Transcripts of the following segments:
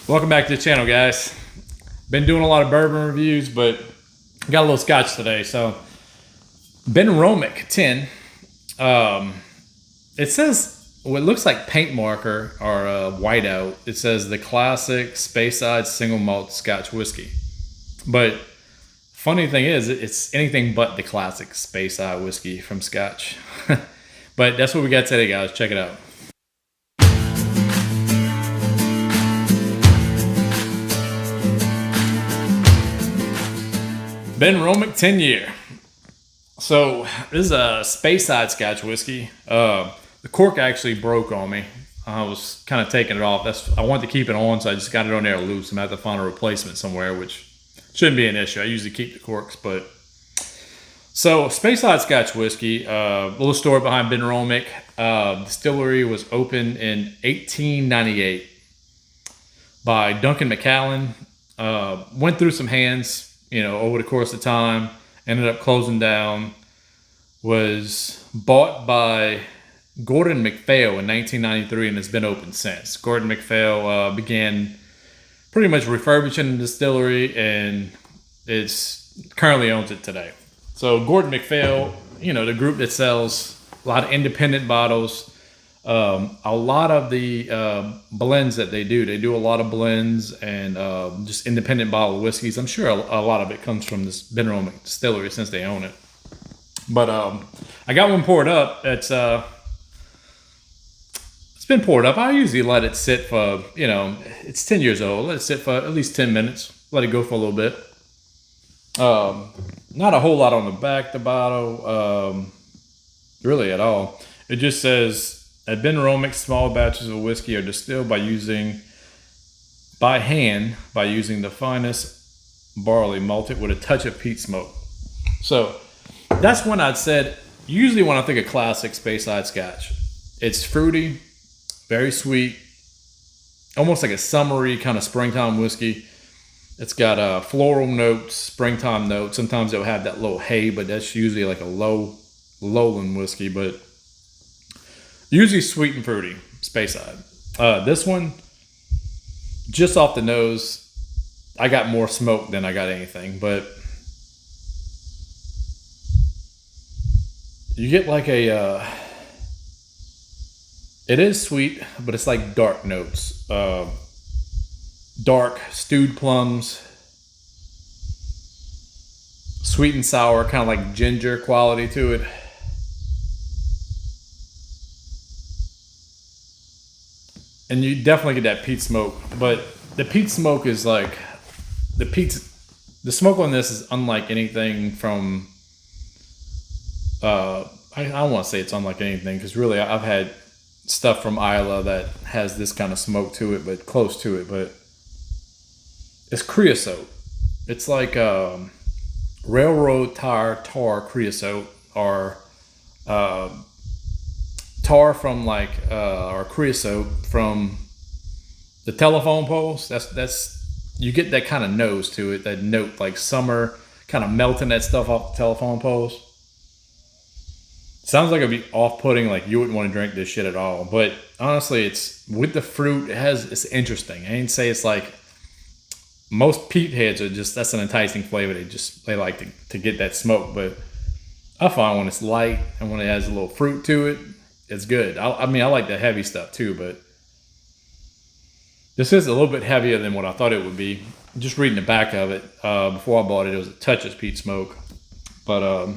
Welcome back to the channel, guys. Been doing a lot of bourbon reviews, but got a little scotch today. So Benromach 10. It says what looks like paint marker or whiteout. It says the classic speyside single malt scotch whiskey. But funny thing is, it's anything but the classic speyside whiskey from Scotch. But that's what we got today, guys. Check it out. Benromach 10 year. So this is a speyside Scotch whiskey. The cork actually broke on me. I was kind of taking it off. I wanted to keep it on, so I just got it on there loose. I'm gonna have to find a replacement somewhere, which shouldn't be an issue. I usually keep the corks, but so speyside Scotch whiskey. Little story behind Benromach. Distillery was opened in 1898 by Duncan McCallan. Went through some hands, over the course of time, ended up closing down, was bought by Gordon MacPhail in 1993 and has been open since. Gordon MacPhail began pretty much refurbishing the distillery and currently owns it today. So Gordon MacPhail, the group that sells a lot of independent bottles, a lot of the blends that they do a lot of blends and just independent bottle whiskeys. I'm sure a lot of it comes from this Benromach distillery since they own it. But I got one poured up. It's been poured up. I usually let it sit for, it's 10 years old. Let it sit for at least 10 minutes. Let it go for a little bit. Not a whole lot on the back of the bottle, really at all. It just says, at Benromach, small batches of whiskey are distilled by using the finest barley malted with a touch of peat smoke. So that's when I'd said, usually when I think of classic speyside Scotch, it's fruity, very sweet, almost like a summery kind of springtime whiskey. It's got floral notes, springtime notes. Sometimes it'll have that little hay, but that's usually like a lowland whiskey, but usually sweet and fruity, speyside. This one, just off the nose, I got more smoke than I got anything, but you get like it is sweet, but it's like dark notes. Dark stewed plums, sweet and sour, kind of like ginger quality to it. And you definitely get that peat smoke, but the peat smoke is like, the smoke on this is unlike anything from, I don't want to say it's unlike anything, because really I've had stuff from Islay that has this kind of smoke to it, but close to it, but it's creosote. It's like railroad tar creosote, or tar from or creosote from the telephone poles. That's you get that kind of nose to it, that note, like summer, kind of melting that stuff off the telephone poles. Sounds like it'd be off-putting, like you wouldn't want to drink this shit at all. But honestly, it's with the fruit, it's interesting. I ain't say it's like most peat heads are just, that's an enticing flavor. They like to get that smoke, but I find when it's light and when it has a little fruit to it, it's good. I mean, I like the heavy stuff too, but this is a little bit heavier than what I thought it would be. Just reading the back of it, before I bought it, it was a touch of peat smoke. But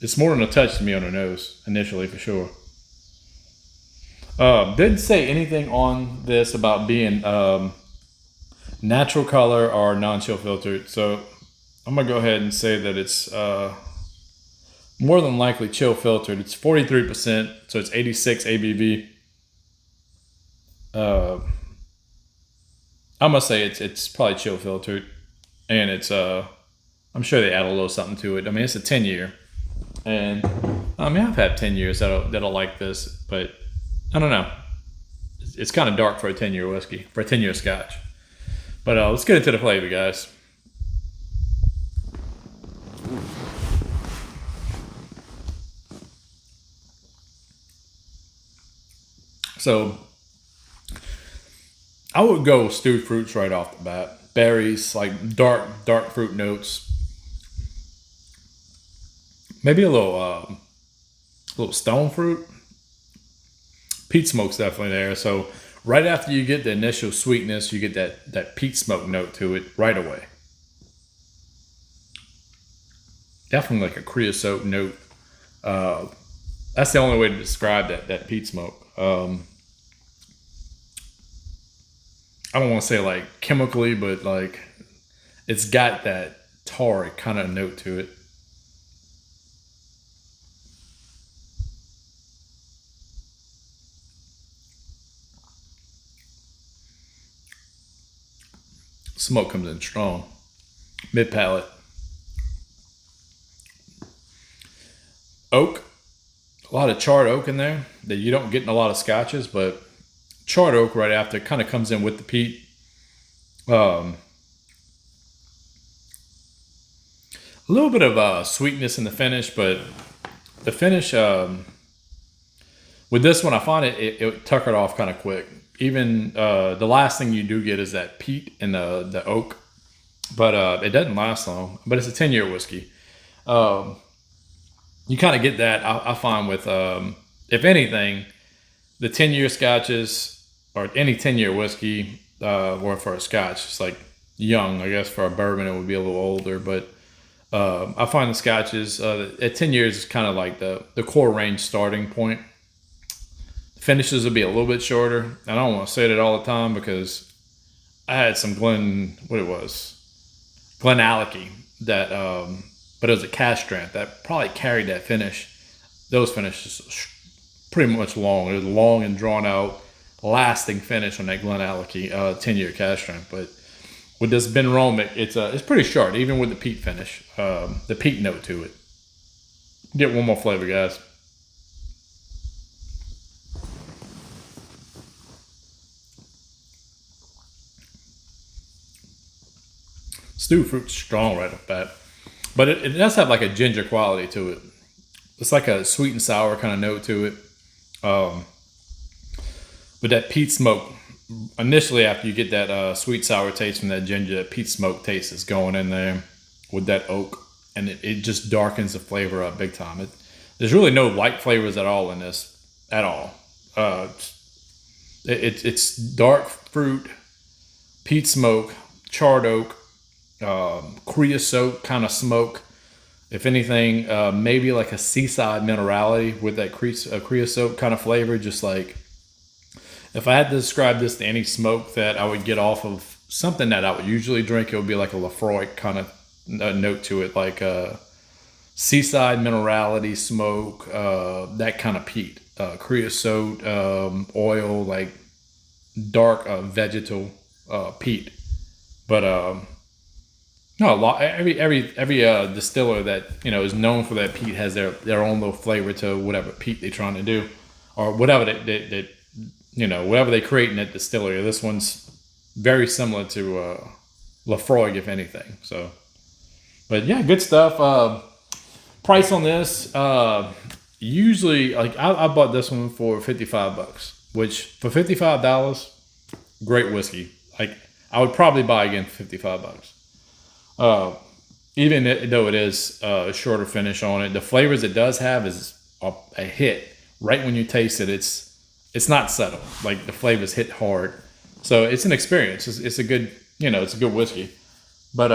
it's more than a touch to me on the nose, initially, for sure. Didn't say anything on this about being natural color or non-chill filtered. So I'm going to go ahead and say that it's more than likely chill filtered. It's 43%, so it's 86 ABV. I'm gonna say it's probably chill filtered, and it's I'm sure they add a little something to it. I mean, it's a 10 year, and I mean, I've had 10 years that'll like this, but I don't know. It's kind of dark for a 10-year whiskey, for a 10-year Scotch. But let's get into the flavor, guys. So I would go stewed fruits right off the bat. Berries, like dark fruit notes. Maybe a little stone fruit. Peat smoke's definitely there. So right after you get the initial sweetness, you get that peat smoke note to it right away. Definitely like a creosote note. That's the only way to describe that peat smoke. I don't want to say like chemically, but like it's got that tarry kind of note to it. Smoke comes in strong. Mid palate. Oak. A lot of charred oak in there that you don't get in a lot of scotches, but charred oak right after kind of comes in with the peat. A little bit of sweetness in the finish, but the finish with this one, I find it tuckered off kind of quick. Even the last thing you do get is that peat and the oak, but it doesn't last long. But it's a 10-year whiskey. You kind of get that, I find, with, if anything, the 10-year scotches or any 10-year whiskey, or for a scotch, it's like young. I guess for a bourbon, it would be a little older. But I find the scotches at 10 years is kind of like the core range starting point. Finishes will be a little bit shorter. I don't want to say that all the time because I had some Glenallachie that, but it was a cask strength that probably carried that finish. Those finishes pretty much long. It was long and drawn out, lasting finish on that Glenallachie 10-year cask strength. But with this Benromach, it's pretty short, even with the peat finish, the peat note to it. Get one more flavor, guys. Stewed fruit's strong right off the bat. But it does have like a ginger quality to it. It's like a sweet and sour kind of note to it. But that peat smoke, initially after you get that sweet sour taste from that ginger, that peat smoke taste is going in there with that oak. And it just darkens the flavor up big time. There's really no light flavors at all in this, at all. It's dark fruit, peat smoke, charred oak, creosote kind of smoke. If anything, maybe like a seaside minerality with that creosote kind of flavor. Just like, if I had to describe this to any smoke that I would get off of something that I would usually drink, it would be like a Lafroy kind of note to it, like a seaside minerality smoke, that kind of peat, creosote, oil, like dark vegetal peat. But no, a lot. Every distiller that is known for that peat has their own little flavor to whatever peat they're trying to do, or whatever whatever they create in that distillery. This one's very similar to Lafroy, if anything. So, but yeah, good stuff. Price on this, usually like I bought this one for $55, which for $55, great whiskey. Like I would probably buy again for $55. Even though it is a shorter finish on it, the flavors it does have is a hit. Right when you taste it, it's not subtle. Like the flavors hit hard. So it's an experience. It's a good, it's a good whiskey. But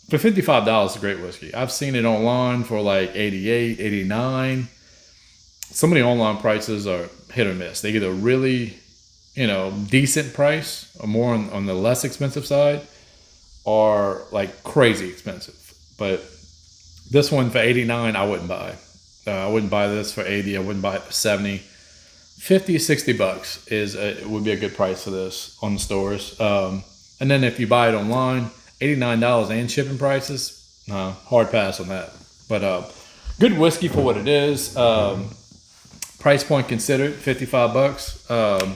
for $55, it's a great whiskey. I've seen it online for like $88, $89. Some of the online prices are hit or miss. They get a really, decent price, or more on the less expensive side, or like crazy expensive. But this one for $89, I wouldn't buy. I wouldn't buy this for $80. I wouldn't buy it for $70. $50, $60 would be a good price for this on the stores. And then if you buy it online, $89 and shipping prices, hard pass on that. But good whiskey for what it is. Price point considered, $55.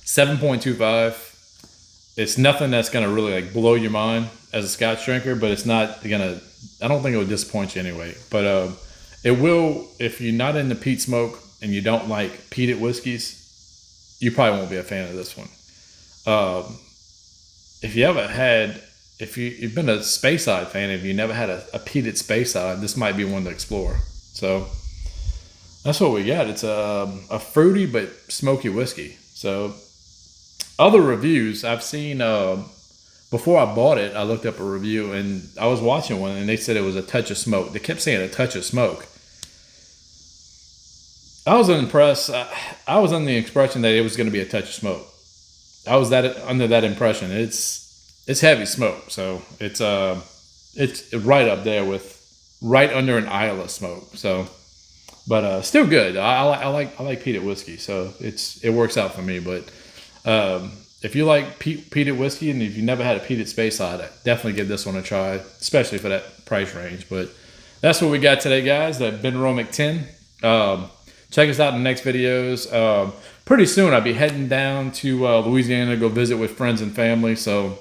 7.25. It's nothing that's gonna really like blow your mind as a Scotch drinker, but it's not gonna. I don't think it would disappoint you anyway. But it will if you're not into peat smoke and you don't like peated whiskeys. You probably won't be a fan of this one. if you ever had, if you've been a Speyside fan, if you never had a peated Speyside, this might be one to explore. So that's what we got. It's a fruity but smoky whiskey. So other reviews I've seen, before I bought it, I looked up a review and I was watching one and they said it was a touch of smoke. They kept saying a touch of smoke. I was unimpressed. I was under the impression that it was going to be a touch of smoke. I was under that impression. It's heavy smoke, so it's right up there with right under an aisle of smoke. So, but still good. I like peated whiskey, so it works out for me. But if you like peated whiskey and if you never had a peated Speyside, definitely give this one a try, especially for that price range. But that's what we got today, guys. The Benromach 10. Check us out in the next videos. Pretty soon I'll be heading down to Louisiana to go visit with friends and family. So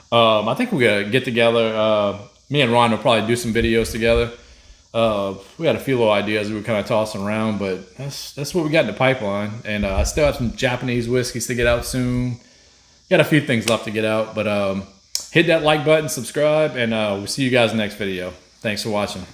I think we're going to get together. Me and Ron will probably do some videos together. We had a few little ideas we were kind of tossing around, but that's what we got in the pipeline. And I still have some Japanese whiskeys to get out soon. Got a few things left to get out, but hit that like button, subscribe, and we'll see you guys in the next video. Thanks for watching.